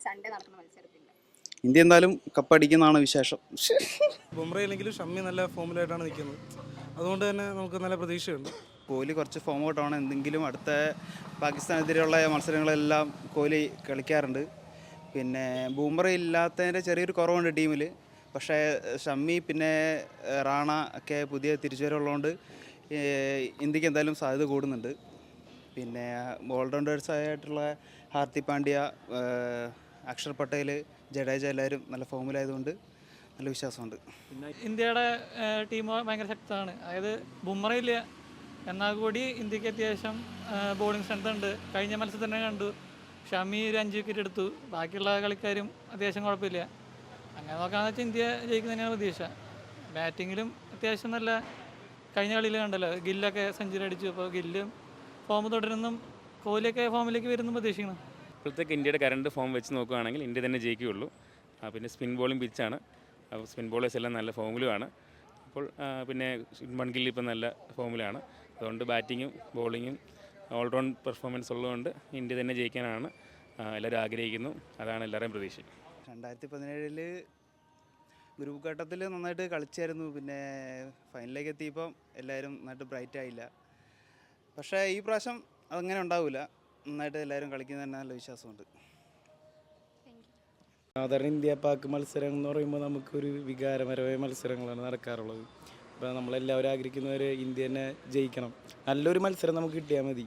Sunday നടക്കുന്ന മത്സരത്തിൽ? India എന്തായാലും കപ്പടിക്കുന്നതാണ് വിശേഷം. ബുംറ ഇല്ലെങ്കിലും ഷമ്മി നല്ല ഫോമിലായിട്ടാണ് നിൽക്കുന്നത്. അതുകൊണ്ട് തന്നെ നമുക്ക് നല്ല പ്രതീക്ഷയുണ്ട്. കോഹ്ലി കുറച്ച് ഫോം ഔട്ടാണ്. എന്തെങ്കിലും അടുത്ത പാകിസ്ഥാനെതിരെയുള്ള മത്സരങ്ങളെല്ലാം കോഹ്ലി കളിക്കാറുണ്ട്. പിന്നെ ബൂംറ ഇല്ലാത്തതിൻ്റെ ചെറിയൊരു കുറവുണ്ട് ടീമിൽ. പക്ഷേ ഷമ്മി പിന്നെ റാണ ഒക്കെ പുതിയ തിരിച്ചുവരവുള്ളതുകൊണ്ട് ഇന്ത്യക്ക് എന്തായാലും സാധ്യത കൂടുന്നുണ്ട്. പിന്നെ ഓൾറൗണ്ടേഴ്സ് ആയിട്ടുള്ള ഹാർദിക് പാണ്ഡ്യ, അക്ഷർ പട്ടേൽ, ജഡേജ എല്ലാവരും നല്ല ഫോമിലായതുകൊണ്ട് നല്ല വിശ്വാസമുണ്ട്. ഇന്ത്യയുടെ ടീം ഭയങ്കര ശക്തമാണ്. അതായത് ബുംറയില്ല എന്നാൽ കൂടി ഇന്ത്യക്ക് അത്യാവശ്യം ബോളിംഗ് സ്ട്രെങ്ത് ഉണ്ട്. കഴിഞ്ഞ മത്സരത്തിൽ തന്നെ കണ്ടു, ഷമി ഒരു 5 വിക്കറ്റ് എടുത്തു. ബാക്കിയുള്ള കളിക്കാരും അത്യാവശ്യം കുഴപ്പമില്ല. അങ്ങനെ നോക്കുകയാണെന്ന് വെച്ചാൽ ഇന്ത്യ ജയിക്കുന്നതന്നെയാണ് പ്രതീക്ഷ. ബാറ്റിങ്ങിലും അത്യാവശ്യം നല്ല, കഴിഞ്ഞ കളിയിൽ കണ്ടല്ലോ ഗില്ലൊക്കെ സെഞ്ചുറി അടിച്ചു. അപ്പോൾ ഗില്ലും ഫോം തുടരുന്നും കോഹ്ലിയൊക്കെ ഫോമിലേക്ക് വരുന്നു പ്രതീക്ഷിക്കണം. ഇപ്പോഴത്തേക്ക് ഇന്ത്യയുടെ കറണ്ട് ഫോം വെച്ച് നോക്കുകയാണെങ്കിൽ ഇന്ത്യ തന്നെ ജയിക്കുകയുള്ളൂ. പിന്നെ സ്പിൻ ബോളിംഗ് പിച്ചാണ്. അപ്പോൾ സ്പിൻ ബോളേഴ്സ് എല്ലാം നല്ല ഫോമിലുമാണ്. അപ്പോൾ പിന്നെ ശുഭ്മാൻ ഗിൽ ഇപ്പം നല്ല ഫോമിലാണ്. അതുകൊണ്ട് ബാറ്റിങ്ങും ബോളിങ്ങും ഓൾറൗണ്ട് പെർഫോമൻസ് ഉള്ളതുകൊണ്ട് ഇന്ത്യ തന്നെ ജയിക്കാനാണ് എല്ലാവരും ആഗ്രഹിക്കുന്നു. അതാണ് എല്ലാവരുടെയും പ്രതീക്ഷ. 2017 ഗ്രൂപ്പ് ഘട്ടത്തിൽ നന്നായിട്ട് കളിച്ചായിരുന്നു. പിന്നെ ഫൈനലിലേക്ക് എത്തിയപ്പം എല്ലാവരും നന്നായിട്ട് ബ്രൈറ്റ് ആയില്ല. പക്ഷേ ഈ പ്രാവശ്യം അതങ്ങനെ ഉണ്ടാവില്ല. നന്നായിട്ട് എല്ലാവരും കളിക്കുന്ന തന്നെ നല്ല വിശ്വാസമുണ്ട്. സാധാരണ ഇന്ത്യ പാക് മത്സരം എന്ന് പറയുമ്പോൾ നമുക്കൊരു വികാരപരമായ മത്സരങ്ങളാണ് നടക്കാറുള്ളത്. അപ്പോൾ നമ്മളെല്ലാവരും ആഗ്രഹിക്കുന്നവർ ഇന്ത്യ തന്നെ ജയിക്കണം. നല്ലൊരു മത്സരം നമുക്ക് കിട്ടിയാൽ മതി.